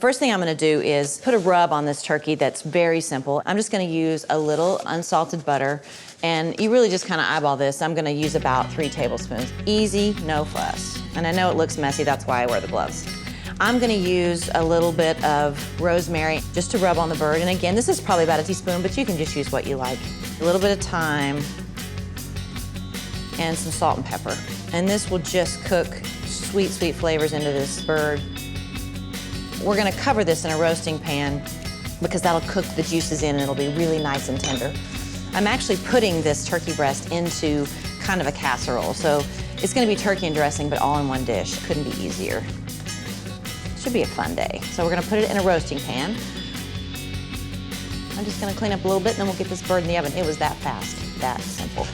First thing I'm gonna do is put a rub on this turkey that's very simple. I'm just gonna use a little unsalted butter, and you really just kind of eyeball this. I'm gonna use about 3 tablespoons. Easy, no fuss. And I know it looks messy, that's why I wear the gloves. I'm gonna use a little bit of rosemary just to rub on the bird. And again, this is probably about a teaspoon, but you can just use what you like. A little bit of thyme and some salt and pepper. And this will just cook sweet, sweet flavors into this bird. We're gonna cover this in a roasting pan because that'll cook the juices in and it'll be really nice and tender. I'm actually putting this turkey breast into kind of a casserole. So it's gonna be turkey and dressing, but all in one dish. Couldn't be easier. Should be a fun day. So we're gonna put it in a roasting pan. I'm just gonna clean up a little bit and then we'll get this bird in the oven. It was that fast, that simple.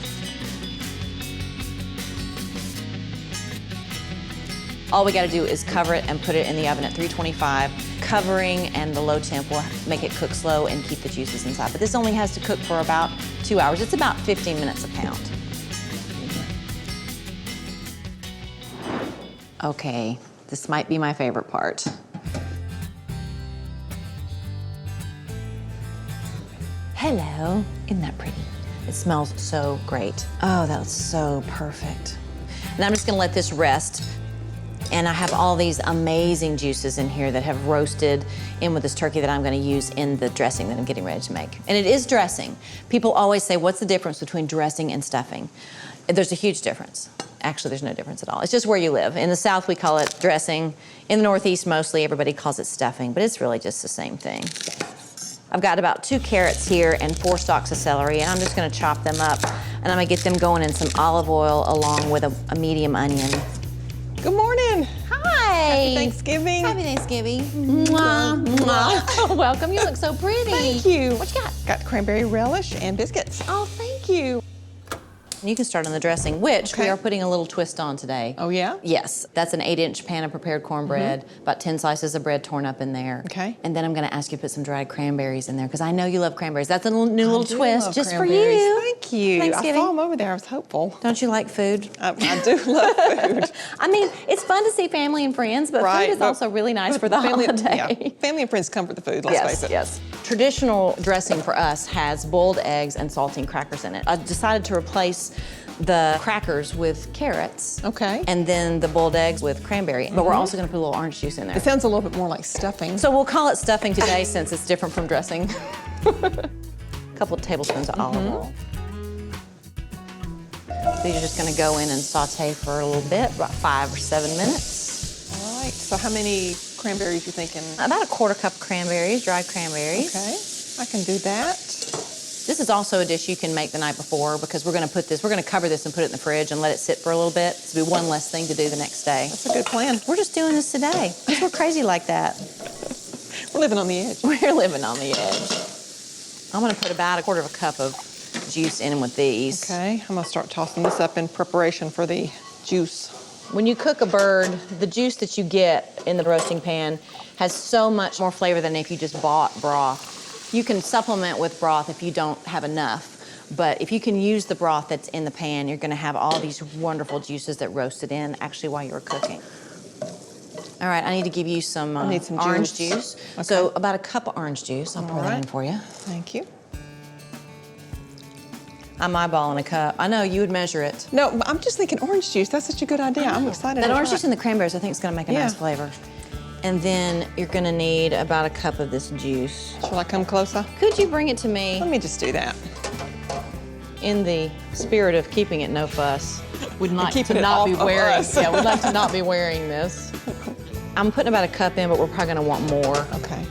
All we gotta do is cover it and put it in the oven at 325. Covering and the low temp will make it cook slow and keep the juices inside. But this only has to cook for about 2 hours. It's about 15 minutes a pound. Okay, this might be my favorite part. Hello, isn't that pretty? It smells so great. Oh, that was so perfect. And I'm just gonna let this rest. And I have all these amazing juices in here that have roasted in with this turkey that I'm gonna use in the dressing that I'm getting ready to make. And it is dressing. People always say, what's the difference between dressing and stuffing? There's a huge difference. Actually, there's no difference at all. It's just where you live. In the South, we call it dressing. In the Northeast, mostly, everybody calls it stuffing, but it's really just the same thing. I've got about 2 carrots here and 4 stalks of celery, and I'm just gonna chop them up, and I'm gonna get them going in some olive oil along with a medium onion. Good morning. Hi. Happy Thanksgiving. Happy Thanksgiving. Mwah, mwah. Welcome, you look so pretty. Thank you. What you got? Got cranberry relish and biscuits. Oh, thank you. You can start on the dressing, which we are putting a little twist on today. Oh, yeah? Yes, that's an 8-inch pan of prepared cornbread, about 10 slices of bread torn up in there. Okay. And then I'm gonna ask you to put some dried cranberries in there, because I know you love cranberries. That's a new little twist just for cranberries. you. Thank you. I Thanksgiving. saw them over there. I was hopeful. Don't you like food? I do love food. I mean, it's fun to see family and friends, but food is also really nice for the holiday. Yeah. Family and friends come for the food, let's face it. Yes. Traditional dressing for us has boiled eggs and saltine crackers in it. I decided to replace the crackers with carrots. Okay. And then the boiled eggs with cranberry. But we're also gonna put a little orange juice in there. It sounds a little bit more like stuffing. So we'll call it stuffing today since it's different from dressing. A couple of tablespoons of olive oil. So you're just gonna go in and saute for a little bit, about 5 or 7 minutes. All right, so how many cranberries you thinking? About a 1/4 cup cranberries, dried cranberries. Okay, I can do that. This is also a dish you can make the night before because we're gonna cover this and put it in the fridge and let it sit for a little bit. So it'll be one less thing to do the next day. That's a good plan. We're just doing this today. We're crazy like that. We're living on the edge. We're living on the edge. I'm gonna put about a 1/4 cup of juice in with these. Okay, I'm gonna start tossing this up in preparation for the juice. When you cook a bird, the juice that you get in the roasting pan has so much more flavor than if you just bought broth. You can supplement with broth if you don't have enough, but if you can use the broth that's in the pan, you're gonna have all these wonderful juices that roasted in actually while you're cooking. All right, I need to give you some, I need some orange juice. juice. Okay. So about a cup of orange juice. I'll pour that in for you. Thank you. I'm eyeballing a cup. I know, you would measure it. No, I'm just thinking orange juice. That's such a good idea. I'm excited. That to orange try juice and the cranberries, I think, is gonna make a nice flavor. And then you're gonna need about a cup of this juice. Shall I come closer? Could you bring it to me? Let me just do that. In the spirit of keeping it no fuss, we'd like to keeping it not be off of wearing. us. Yeah, we'd like to not be wearing this. I'm putting about a cup in, but we're probably gonna want more. Okay.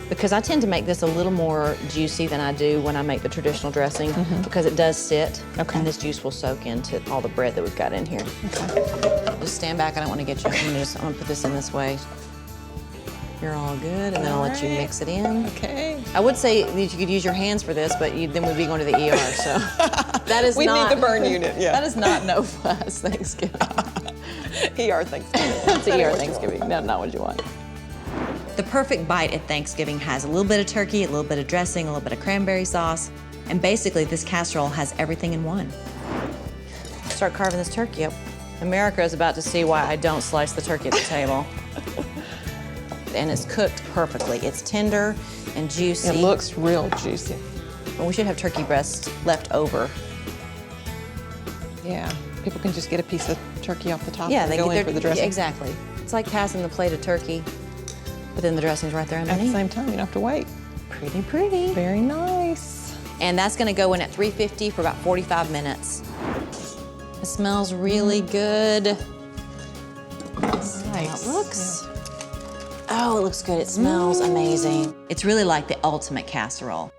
Because I tend to make this a little more juicy than I do when I make the traditional dressing because it does sit. Okay. And this juice will soak into all the bread that we've got in here. Okay. Just stand back, I don't want to get you. I'm gonna put this in this way. You're all good, and then I'll let you mix it in. Okay. I would say that you could use your hands for this, but then we'd be going to the ER, so. That is We not. need the burn unit, yeah. That is not no fuss Thanksgiving. ER Thanksgiving. That's ER Thanksgiving. No, not what you want. The perfect bite at Thanksgiving has a little bit of turkey, a little bit of dressing, a little bit of cranberry sauce, and basically this casserole has everything in one. Start carving this turkey up. America is about to see why I don't slice the turkey at the table. and it's cooked perfectly. It's tender and juicy. It looks real juicy. And we should have turkey breast left over. Yeah, people can just get a piece of turkey off the top Yeah, and they go get in their, for the dressing. exactly. It's like passing the plate of turkey, but then the dressing's right there At the underneath. same time, you don't have to wait. Pretty, pretty. Very nice. And that's gonna go in at 350 for about 45 minutes. It smells really good. That's how Nice. it looks. Oh, it looks good. It smells amazing. It's really like the ultimate casserole.